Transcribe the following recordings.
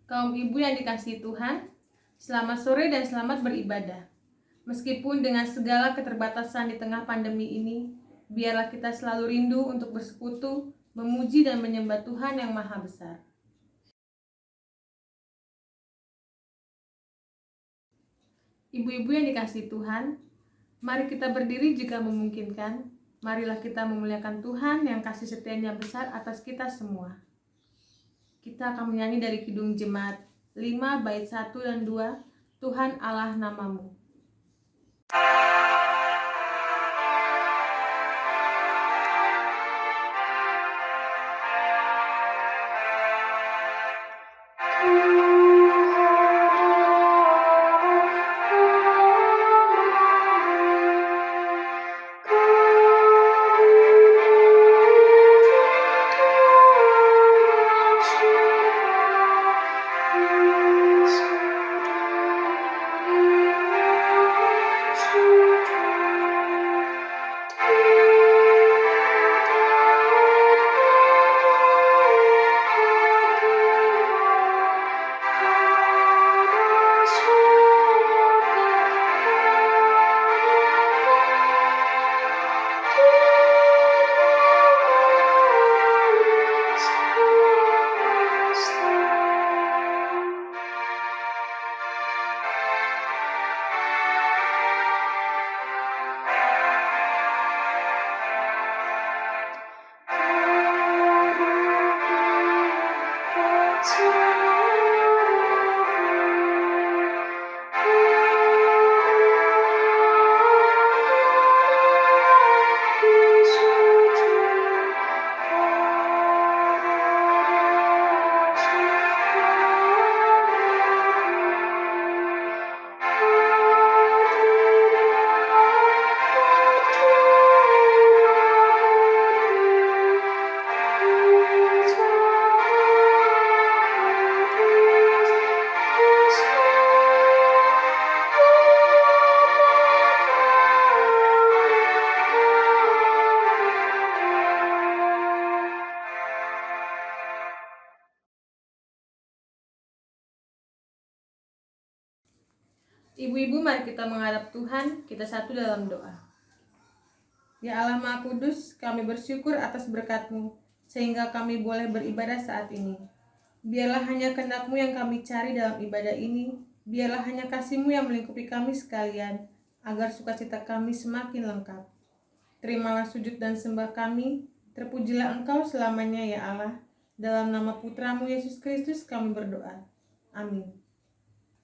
Kaum ibu yang dikasihi Tuhan, selamat sore dan selamat beribadah. Meskipun dengan segala keterbatasan di tengah pandemi ini, biarlah kita selalu rindu untuk bersekutu, memuji dan menyembah Tuhan yang Maha Besar. Ibu-ibu yang dikasihi Tuhan, mari kita berdiri jika memungkinkan. Marilah kita memuliakan Tuhan yang kasih setianya besar atas kita semua. Kita akan menyanyi dari Kidung Jemaat 5 bait 1 dan 2, Tuhan Allah namamu. Ibu-ibu, mari kita menghadap Tuhan, kita satu dalam doa. Ya Allah Maha Kudus, kami bersyukur atas berkat-Mu, sehingga kami boleh beribadah saat ini. Biarlah hanya kehendak-Mu yang kami cari dalam ibadah ini, biarlah hanya kasih-Mu yang melingkupi kami sekalian, agar sukacita kami semakin lengkap. Terimalah sujud dan sembah kami, terpujilah Engkau selamanya ya Allah. Dalam nama Putra-Mu Yesus Kristus kami berdoa. Amin.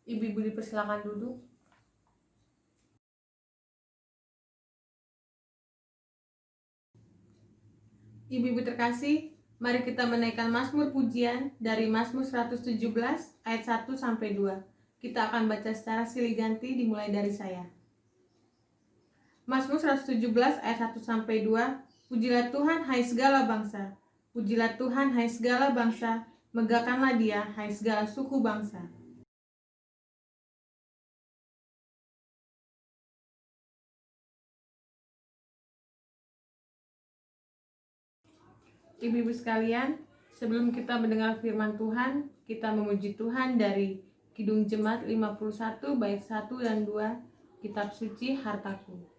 Ibu-ibu dipersilakan duduk. Ibu-ibu terkasih, mari kita menaikkan Mazmur pujian dari Mazmur 117 ayat 1 sampai 2. Kita akan baca secara silih ganti dimulai dari saya. Mazmur 117 ayat 1 sampai 2. Pujilah Tuhan hai segala bangsa. Pujilah Tuhan hai segala bangsa. Megahkanlah Dia hai segala suku bangsa. Ibu-ibu sekalian, sebelum kita mendengar firman Tuhan, kita memuji Tuhan dari Kidung Jemaat 51 bait 1 dan 2, Kitab Suci Hartaku.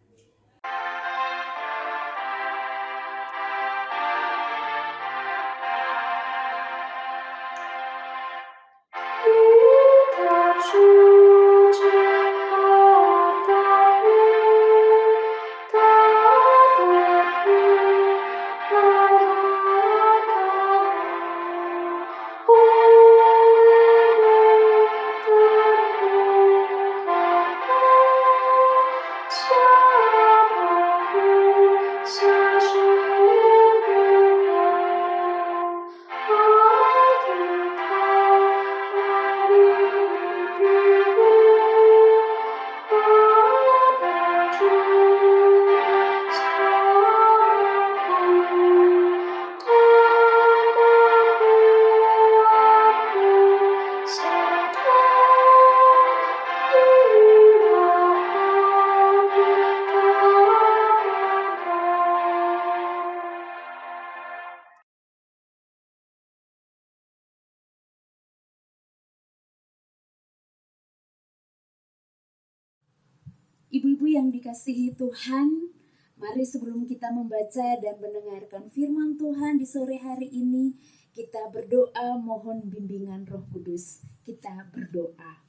Ibu-ibu yang dikasihi Tuhan, mari sebelum kita membaca dan mendengarkan firman Tuhan di sore hari ini, kita berdoa mohon bimbingan Roh Kudus. Kita berdoa.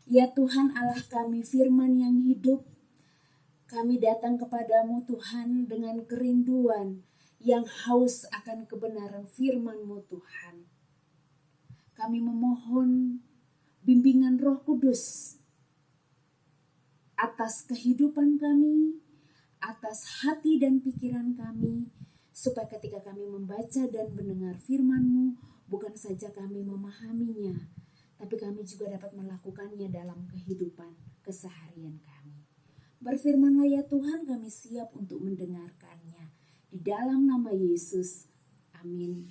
Ya Tuhan Allah kami, firman yang hidup, kami datang kepadamu Tuhan dengan kerinduan yang haus akan kebenaran firman-Mu Tuhan. Kami memohon bimbingan Roh Kudus atas kehidupan kami, atas hati dan pikiran kami, supaya ketika kami membaca dan mendengar firman-Mu, bukan saja kami memahaminya, tapi kami juga dapat melakukannya dalam kehidupan keseharian kami. Berfirmanlah ya Tuhan, kami siap untuk mendengarkannya. Di dalam nama Yesus, amin.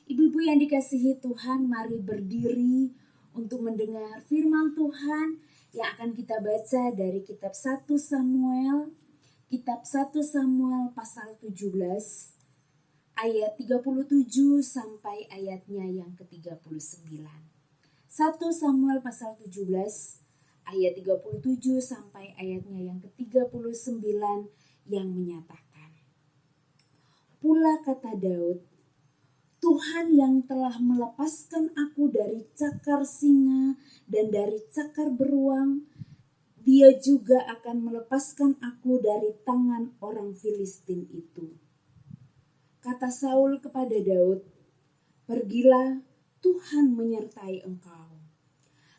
Ibu-ibu yang dikasihi Tuhan, mari berdiri untuk mendengar firman Tuhan yang akan kita baca dari kitab 1 Samuel. Kitab 1 Samuel pasal 17 ayat 37 sampai ayatnya yang ke-39. 1 Samuel pasal 17 ayat 37 sampai ayatnya yang ke-39 yang menyatakan. Pula kata Daud, Tuhan yang telah melepaskan aku dari cakar singa dan dari cakar beruang, Dia juga akan melepaskan aku dari tangan orang Filistin itu. Kata Saul kepada Daud, pergilah, Tuhan menyertai engkau.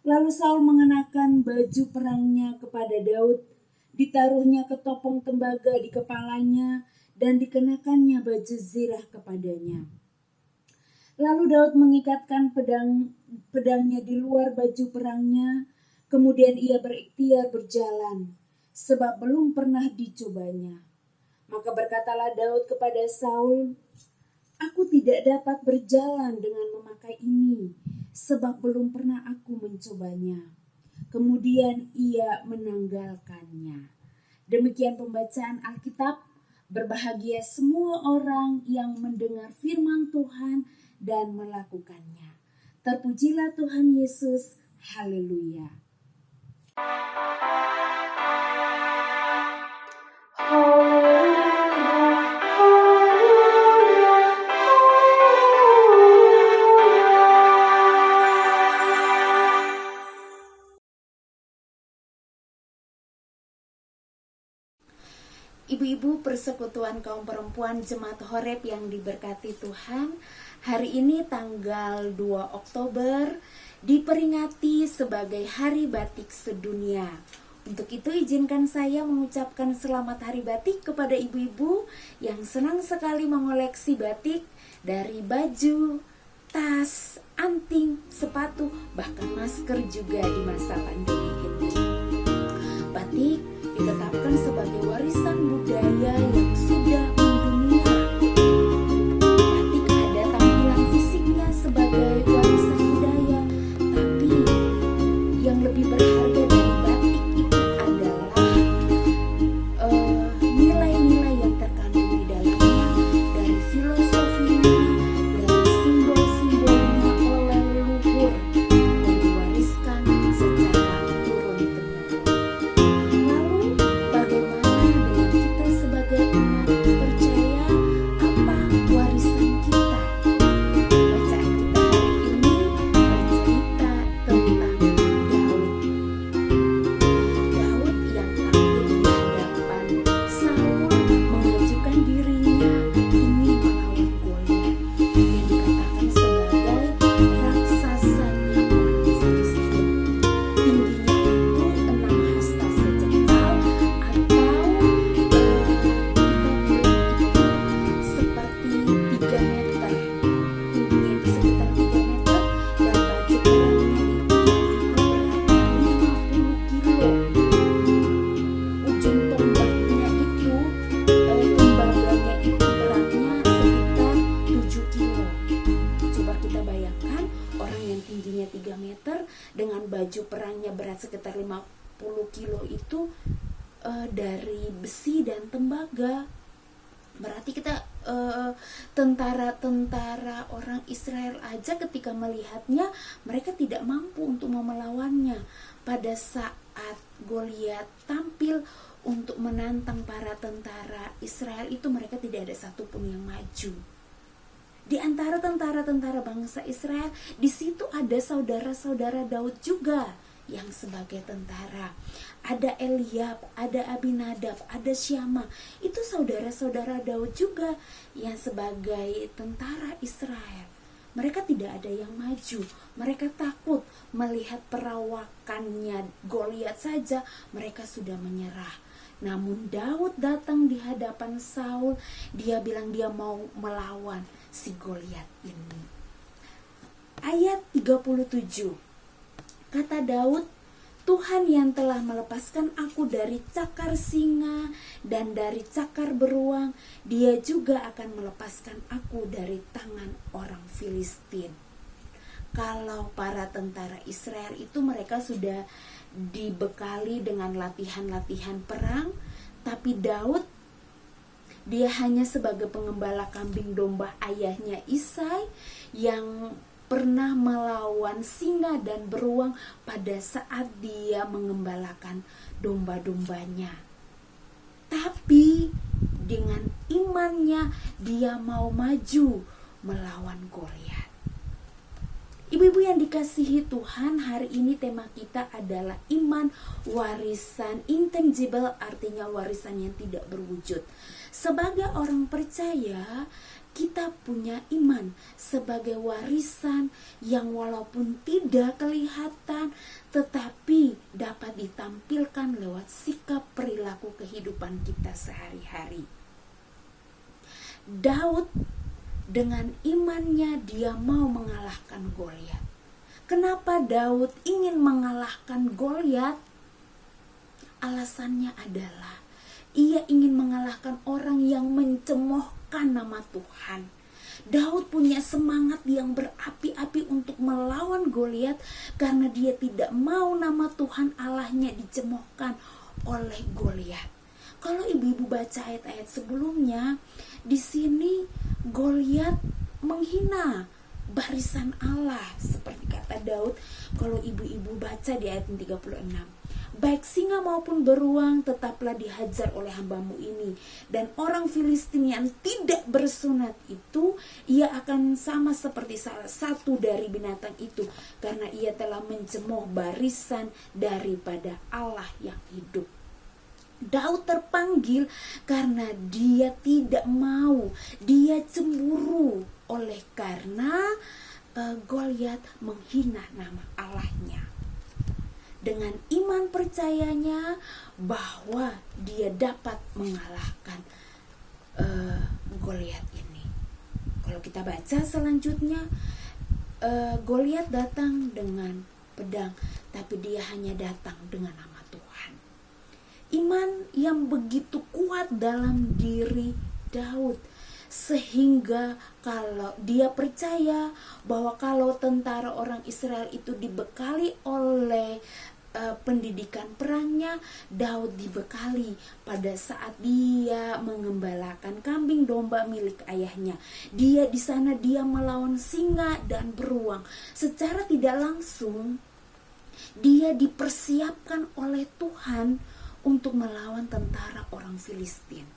Lalu Saul mengenakan baju perangnya kepada Daud, ditaruhnya ketopong tembaga di kepalanya dan dikenakannya baju zirah kepadanya. Lalu Daud mengikatkan pedangnya di luar baju perangnya, kemudian ia berikhtiar berjalan, sebab belum pernah dicobanya. Maka berkatalah Daud kepada Saul, aku tidak dapat berjalan dengan memakai ini, sebab belum pernah aku mencobanya. Kemudian ia menanggalkannya. Demikian pembacaan Alkitab. Berbahagia semua orang yang mendengar firman Tuhan dan melakukannya. Terpujilah Tuhan Yesus. Haleluya. Ibu-ibu persekutuan kaum perempuan Jemaat Horeb yang diberkati Tuhan, hari ini tanggal 2 Oktober diperingati sebagai Hari Batik Sedunia. Untuk itu izinkan saya mengucapkan selamat Hari Batik kepada ibu-ibu yang senang sekali mengoleksi batik, dari baju, tas, anting, sepatu, bahkan masker juga di masa pandemi ini. Batik ditetapkan sebagai warisan budaya yang sudah mendunia. Batik ada tampilan fisiknya sebagai warisan budaya, tapi yang lebih berharga dari batik itu adalah nilai-nilai yang terkandung di dalamnya, dari filosofinya, dari simbol-simbolnya oleh leluhur yang diwariskan secara turun-temurun. Lalu bagaimana dengan kita sebagai umat percaya, apa warisan kita? Bacaan kita hari ini bercerita tentang Daud. Daud yang tampil di hadapan Saul mengajukan dirinya ingin melawan Goliat yang dikatakan sebagai raksasanya orang Filistin. Tingginya itu 6 hasta sejengkal, atau kita bilang itu seperti 3 meter. Tingginya itu sekitar 3 meter dan baju perangnya itu beratnya 50 kilo. Ujung tombaknya itu, tembaganya itu beratnya sekitar 7 kilo. Coba kita bayangkan orang yang tingginya 3 meter dengan baju perangnya berat sekitar 50 kilo itu dari besi dan tembaga. Berarti kita tentara-tentara orang Israel aja ketika melihatnya mereka tidak mampu untuk melawannya. Pada saat Goliat tampil untuk menantang para tentara Israel itu, mereka tidak ada satupun yang maju. Di antara tentara-tentara bangsa Israel, di situ ada saudara-saudara Daud juga yang sebagai tentara. Ada Eliab, ada Abinadab, ada Syama. Itu saudara-saudara Daud juga yang sebagai tentara Israel. Mereka tidak ada yang maju. Mereka takut melihat perawakannya Goliat saja, mereka sudah menyerah. Namun Daud datang di hadapan Saul. Dia bilang dia mau melawan si Goliat ini. Ayat 37. Kata Daud, Tuhan yang telah melepaskan aku dari cakar singa dan dari cakar beruang, Dia juga akan melepaskan aku dari tangan orang Filistin. Kalau para tentara Israel itu mereka sudah dibekali dengan latihan-latihan perang, tapi Daud dia hanya sebagai pengembala kambing domba ayahnya Isai yang pernah melawan singa dan beruang pada saat dia mengembalakan domba-dombanya. Tapi dengan imannya dia mau maju melawan Goliat. Ibu-ibu yang dikasihi Tuhan, hari ini tema kita adalah iman, warisan intangible, artinya warisan yang tidak berwujud. Sebagai orang percaya, kita punya iman sebagai warisan yang walaupun tidak kelihatan, tetapi dapat ditampilkan lewat sikap perilaku kehidupan kita sehari-hari. Daud dengan imannya dia mau mengalahkan Goliat. Kenapa Daud ingin mengalahkan Goliat? Alasannya adalah ia ingin mengalahkan orang yang mencemoohkan nama Tuhan. Daud punya semangat yang berapi-api untuk melawan Goliat karena dia tidak mau nama Tuhan Allahnya dicemoohkan oleh Goliat. Kalau ibu-ibu baca ayat-ayat sebelumnya, di sini Goliat menghina barisan Allah seperti kata Daud. Kalau ibu-ibu baca di ayat 36. Baik singa maupun beruang tetaplah dihajar oleh hambamu ini. Dan orang Filistin yang tidak bersunat itu, ia akan sama seperti salah satu dari binatang itu, karena ia telah mencemooh barisan daripada Allah yang hidup. Daud terpanggil karena dia tidak mau, dia cemburu oleh karena Goliat menghina nama Allahnya. Dengan iman percayanya bahwa dia dapat mengalahkan Goliat ini. Kalau kita baca selanjutnya, Goliat datang dengan pedang, tapi dia hanya datang dengan nama Tuhan. Iman yang begitu kuat dalam diri Daud, sehingga kalau dia percaya bahwa kalau tentara orang Israel itu dibekali oleh pendidikan perangnya, Daud dibekali pada saat dia mengembalakan kambing domba milik ayahnya. Dia di sana dia melawan singa dan beruang. Secara tidak langsung dia dipersiapkan oleh Tuhan untuk melawan tentara orang Filistin.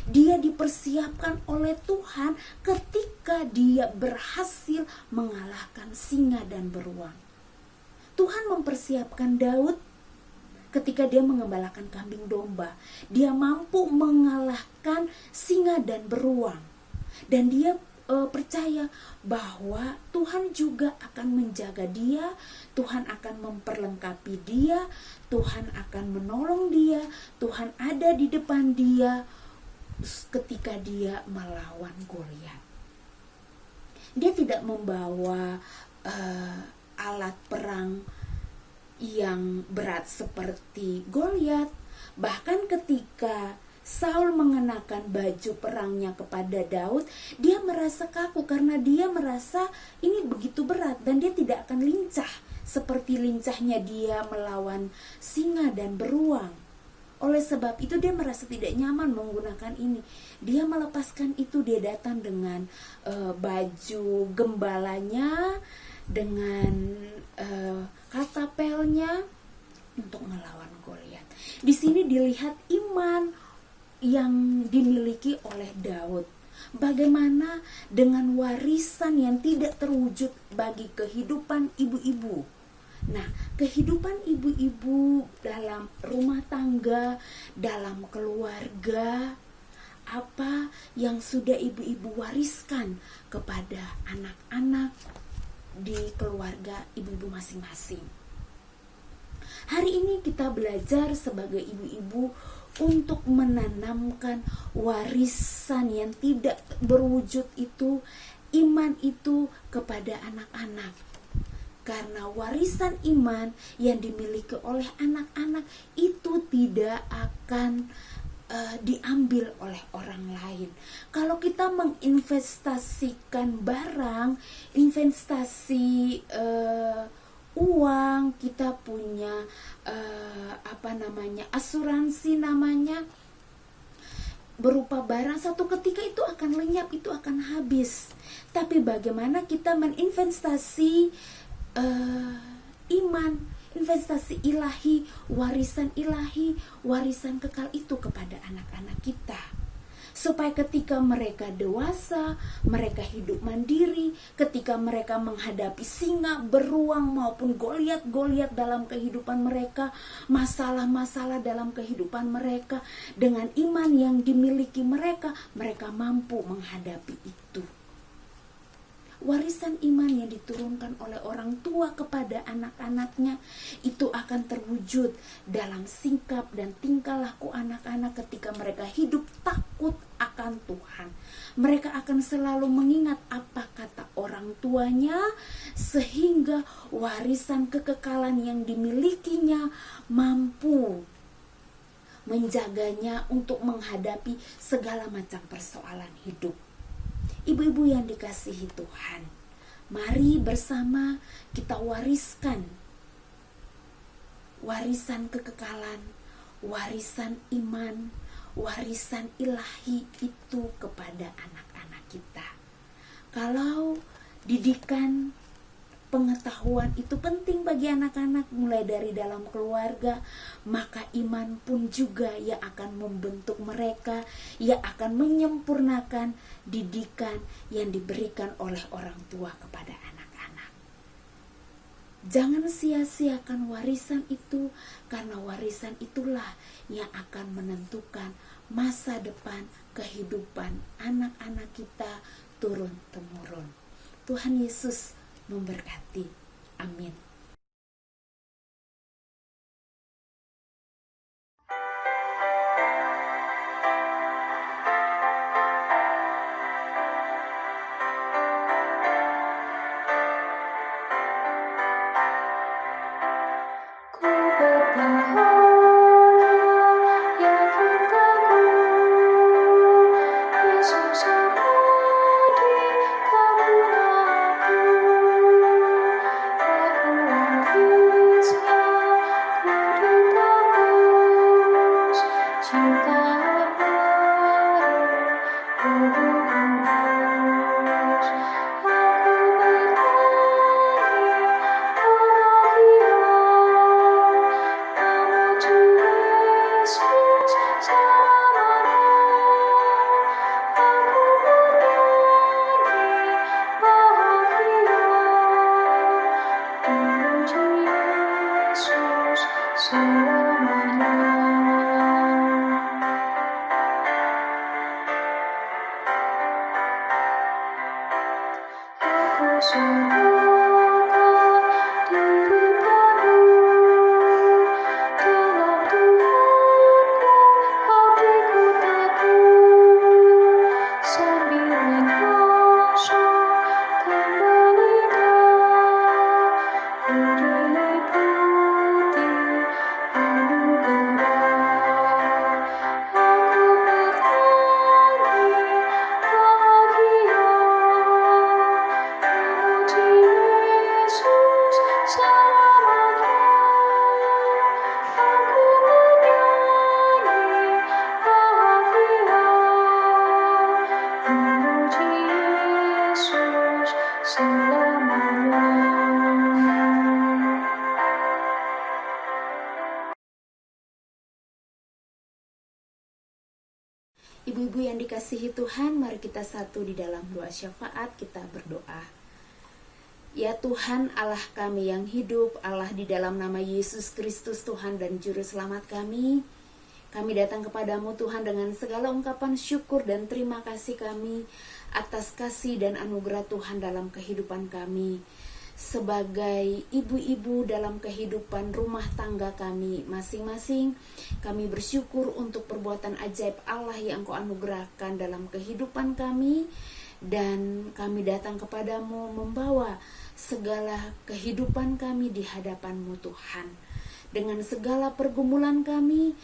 Dia dipersiapkan oleh Tuhan ketika dia berhasil mengalahkan singa dan beruang. Tuhan mempersiapkan Daud ketika dia mengembalakan kambing domba. Dia mampu mengalahkan singa dan beruang. Dan dia percaya bahwa Tuhan juga akan menjaga dia, Tuhan akan memperlengkapi dia, Tuhan akan menolong dia, Tuhan ada di depan dia ketika dia melawan Goliat. Dia tidak membawa alat perang yang berat seperti Goliat. Bahkan ketika Saul mengenakan baju perangnya kepada Daud, dia merasa kaku karena dia merasa ini begitu berat dan dia tidak akan lincah seperti lincahnya dia melawan singa dan beruang. Oleh sebab itu dia merasa tidak nyaman menggunakan ini. Dia melepaskan itu, dia datang dengan baju gembalanya, dengan katapelnya untuk melawan Goliat. Di sini dilihat iman yang dimiliki oleh Daud. Bagaimana dengan warisan yang tidak terwujud bagi kehidupan ibu-ibu. Nah, kehidupan ibu-ibu dalam rumah tangga, dalam keluarga, apa yang sudah ibu-ibu wariskan kepada anak-anak di keluarga ibu-ibu masing-masing. Hari ini kita belajar sebagai ibu-ibu untuk menanamkan warisan yang tidak berwujud itu, iman itu kepada anak-anak. Karena warisan iman yang dimiliki oleh anak-anak itu tidak akan diambil oleh orang lain. Kalau kita menginvestasikan barang, investasi uang, kita punya asuransi namanya, berupa barang, satu ketika itu akan lenyap, itu akan habis. Tapi bagaimana kita meninvestasi iman, investasi ilahi, warisan kekal itu kepada anak-anak kita, supaya ketika mereka dewasa, mereka hidup mandiri, ketika mereka menghadapi singa, beruang maupun Goliat dalam kehidupan mereka, masalah-masalah dalam kehidupan mereka, dengan iman yang dimiliki mereka, mereka mampu menghadapi itu. Warisan iman yang diturunkan oleh orang tua kepada anak-anaknya itu akan terwujud dalam sikap dan tingkah laku anak-anak ketika mereka hidup takut akan Tuhan. Mereka akan selalu mengingat apa kata orang tuanya, sehingga warisan kekekalan yang dimilikinya mampu menjaganya untuk menghadapi segala macam persoalan hidup. Ibu-ibu yang dikasihi Tuhan, mari bersama kita wariskan warisan kekekalan, warisan iman, warisan ilahi itu kepada anak-anak kita. Kalau didikan, pengetahuan itu penting bagi anak-anak mulai dari dalam keluarga, maka iman pun juga yang akan membentuk mereka, yang akan menyempurnakan didikan yang diberikan oleh orang tua kepada anak-anak. Jangan sia-siakan warisan itu, karena warisan itulah yang akan menentukan masa depan kehidupan anak-anak kita turun-temurun. Tuhan Yesus memberkati. Amin. yang dikasihi Tuhan, mari kita satu di dalam doa syafaat, kita berdoa. Ya Tuhan Allah kami yang hidup, Allah di dalam nama Yesus Kristus Tuhan dan Juru Selamat kami datang kepadamu Tuhan dengan segala ungkapan syukur dan terima kasih kami atas kasih dan anugerah Tuhan dalam kehidupan kami. Sebagai ibu-ibu dalam kehidupan rumah tangga kami masing-masing, kami bersyukur untuk perbuatan ajaib Allah yang Engkau anugerahkan dalam kehidupan kami, dan kami datang kepadamu membawa segala kehidupan kami di hadapan-Mu Tuhan. Dengan segala pergumulan kami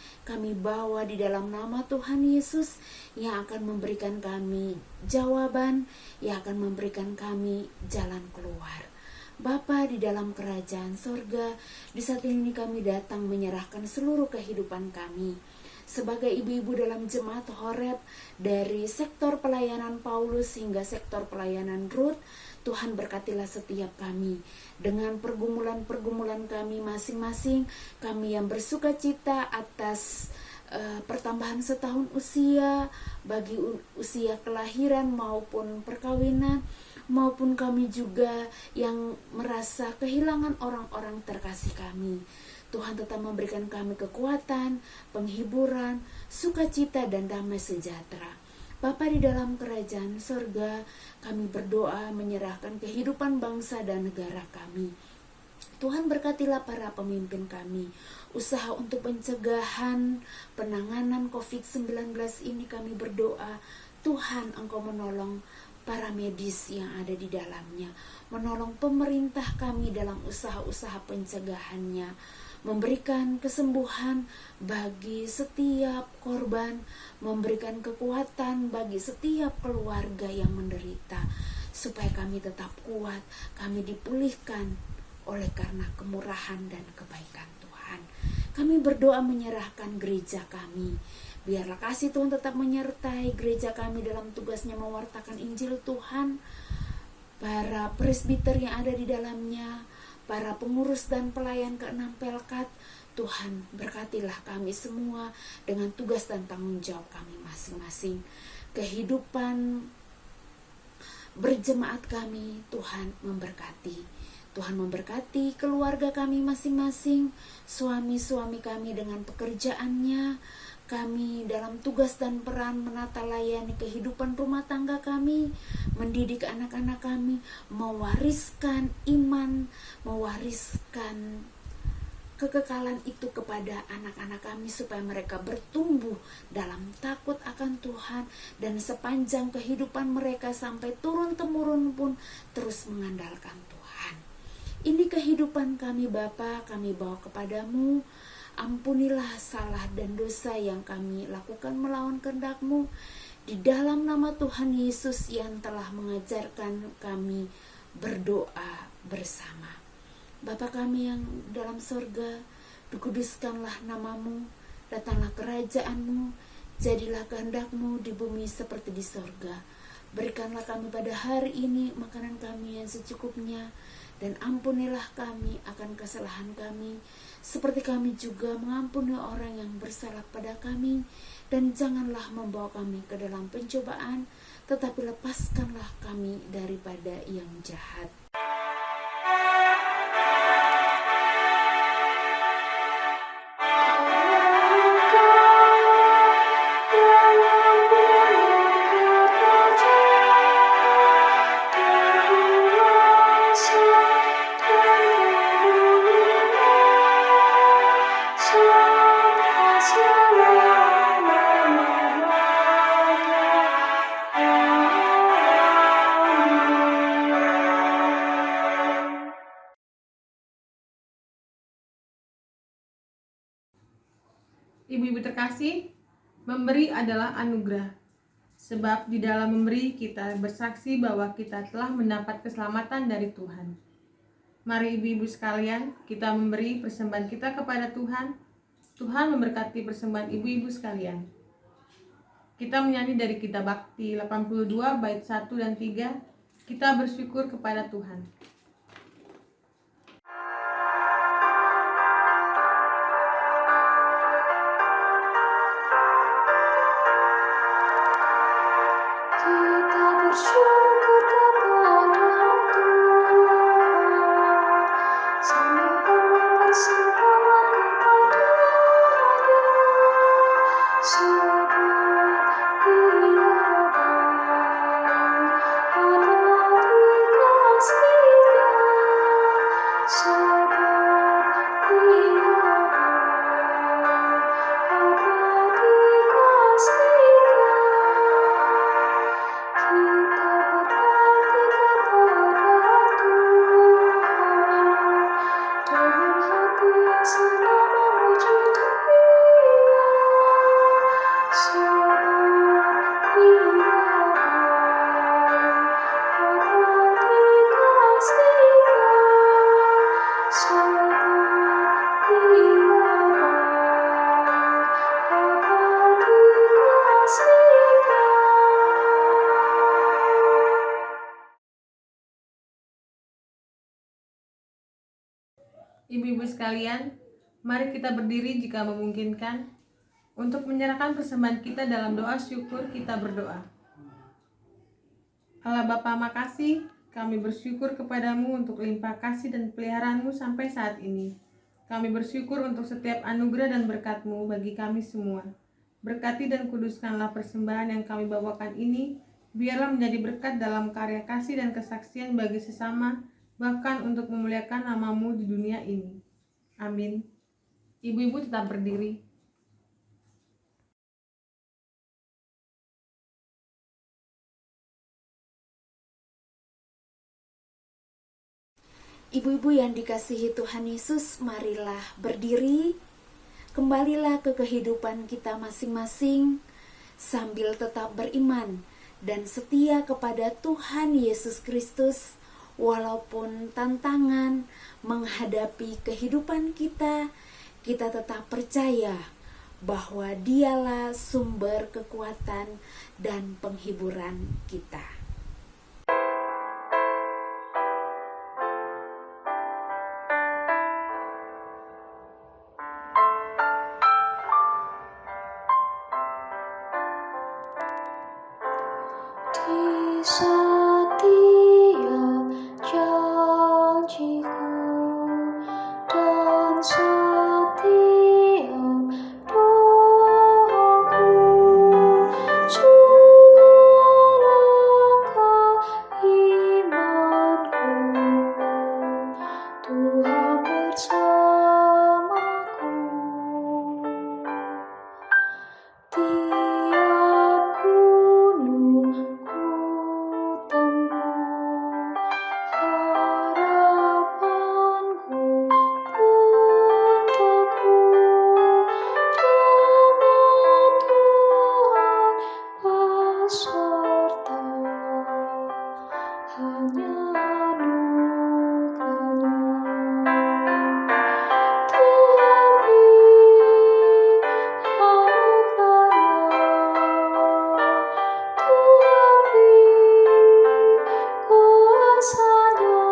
bawa di dalam nama Tuhan Yesus yang akan memberikan kami jawaban, yang akan memberikan kami jalan keluar. Bapa di dalam kerajaan sorga, di saat ini kami datang menyerahkan seluruh kehidupan kami sebagai ibu-ibu dalam jemaat Horeb, dari sektor pelayanan Paulus hingga sektor pelayanan Ruth. Tuhan berkatilah setiap kami dengan pergumulan-pergumulan kami masing-masing. Kami yang bersuka cita atas pertambahan setahun usia, bagi usia kelahiran maupun perkawinan, maupun kami juga yang merasa kehilangan orang-orang terkasih kami. Tuhan tetap memberikan kami kekuatan, penghiburan, sukacita dan damai sejahtera. Bapa di dalam kerajaan sorga, kami berdoa menyerahkan kehidupan bangsa dan negara kami. Tuhan berkatilah para pemimpin kami. Usaha untuk pencegahan, penanganan COVID-19 ini kami berdoa, Tuhan Engkau menolong para medis yang ada di dalamnya, menolong pemerintah kami dalam usaha-usaha pencegahannya, memberikan kesembuhan bagi setiap korban, memberikan kekuatan bagi setiap keluarga yang menderita, supaya kami tetap kuat, kami dipulihkan oleh karena kemurahan dan kebaikan Tuhan. Kami berdoa menyerahkan gereja kami. Biarlah kasih Tuhan tetap menyertai gereja kami dalam tugasnya mewartakan Injil Tuhan. Para presbiter yang ada di dalamnya, para pengurus dan pelayan ke-6 Pelkat, Tuhan berkatilah kami semua dengan tugas dan tanggung jawab kami masing-masing. Kehidupan berjemaat kami, Tuhan memberkati. Tuhan memberkati keluarga kami masing-masing, suami-suami kami dengan pekerjaannya, kami dalam tugas dan peran menata layani kehidupan rumah tangga kami, mendidik anak-anak kami, mewariskan iman, mewariskan kekekalan itu kepada anak-anak kami supaya mereka bertumbuh dalam takut akan Tuhan, dan sepanjang kehidupan mereka sampai turun-temurun pun terus mengandalkan Tuhan. Ini kehidupan kami Bapa, kami bawa kepadamu. Ampunilah salah dan dosa yang kami lakukan melawan kehendak-Mu. Di dalam nama Tuhan Yesus yang telah mengajarkan kami berdoa bersama. Bapa kami yang dalam sorga, dikuduskanlah nama-Mu, datanglah kerajaan-Mu, jadilah kehendak-Mu di bumi seperti di sorga. Berikanlah kami pada hari ini makanan kami yang secukupnya, dan ampunilah kami akan kesalahan kami, seperti kami juga mengampuni orang yang bersalah pada kami. Dan janganlah membawa kami ke dalam pencobaan, tetapi lepaskanlah kami daripada yang jahat. Ibu-ibu terkasih, memberi adalah anugerah. Sebab di dalam memberi kita bersaksi bahwa kita telah mendapat keselamatan dari Tuhan. Mari ibu-ibu sekalian, kita memberi persembahan kita kepada Tuhan. Tuhan memberkati persembahan ibu-ibu sekalian. Kita menyanyi dari Kitab Bakti 82 bait 1 dan 3. Kita bersyukur kepada Tuhan. bersyukur kepada Tuhan sambil bawa persembahan kepada-Nya, sebab Ia baik, abadi kasih-Nya, sebab Ia baik, abadi kasih-Nya. Kita berbakti kepada Tuhan dengan hati yang senang memuji Dia, sebab Ia baik, abadi kasih-Nya, sebab Ia baik, abadi kasih-Nya. Ibu-ibu sekalian, mari kita berdiri jika memungkinkan untuk menyerahkan persembahan kita dalam doa syukur. Kita berdoa. Allah Bapa, makasih, kami bersyukur kepadamu untuk limpah kasih dan peliharaanmu sampai saat ini. Kami bersyukur untuk setiap anugerah dan berkat-Mu bagi kami semua. Berkati dan kuduskanlah persembahan yang kami bawakan ini, biarlah menjadi berkat dalam karya kasih dan kesaksian bagi sesama, bahkan untuk memuliakan nama-Mu di dunia ini. Amin. Ibu-ibu tetap berdiri. Ibu-ibu yang dikasihi Tuhan Yesus, marilah berdiri. Kembalilah ke kehidupan kita masing-masing sambil tetap beriman dan setia kepada Tuhan Yesus Kristus. Walaupun tantangan menghadapi kehidupan kita, kita tetap percaya bahwa Dialah sumber kekuatan dan penghiburan kita. Di setiap janji-Ku dan setiap doaku, juga langkah imanku, Tuhan bersamaku. Tiap gunung ku tempuh, harapanku pun teguh, dengan Tuhan beserta, hanya anugerah-Nya. Tuhan beri anugerah-Nya, Tuhan beri kuasa-Nya.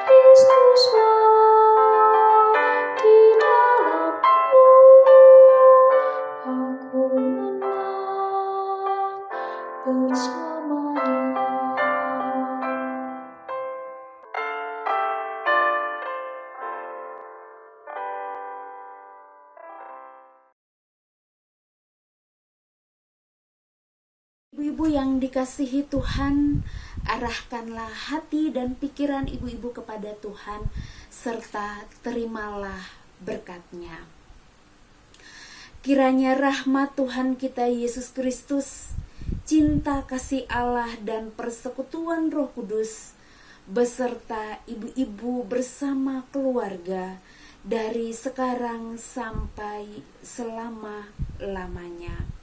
Kristuslah di dalamku, aku menang bersamanya. Ibu-ibu yang dikasihi Tuhan, arahkanlah hati dan pikiran ibu-ibu kepada Tuhan, serta terimalah berkat-Nya. Kiranya rahmat Tuhan kita Yesus Kristus, cinta kasih Allah dan persekutuan Roh Kudus, beserta ibu-ibu bersama keluarga, dari sekarang sampai selama-lamanya.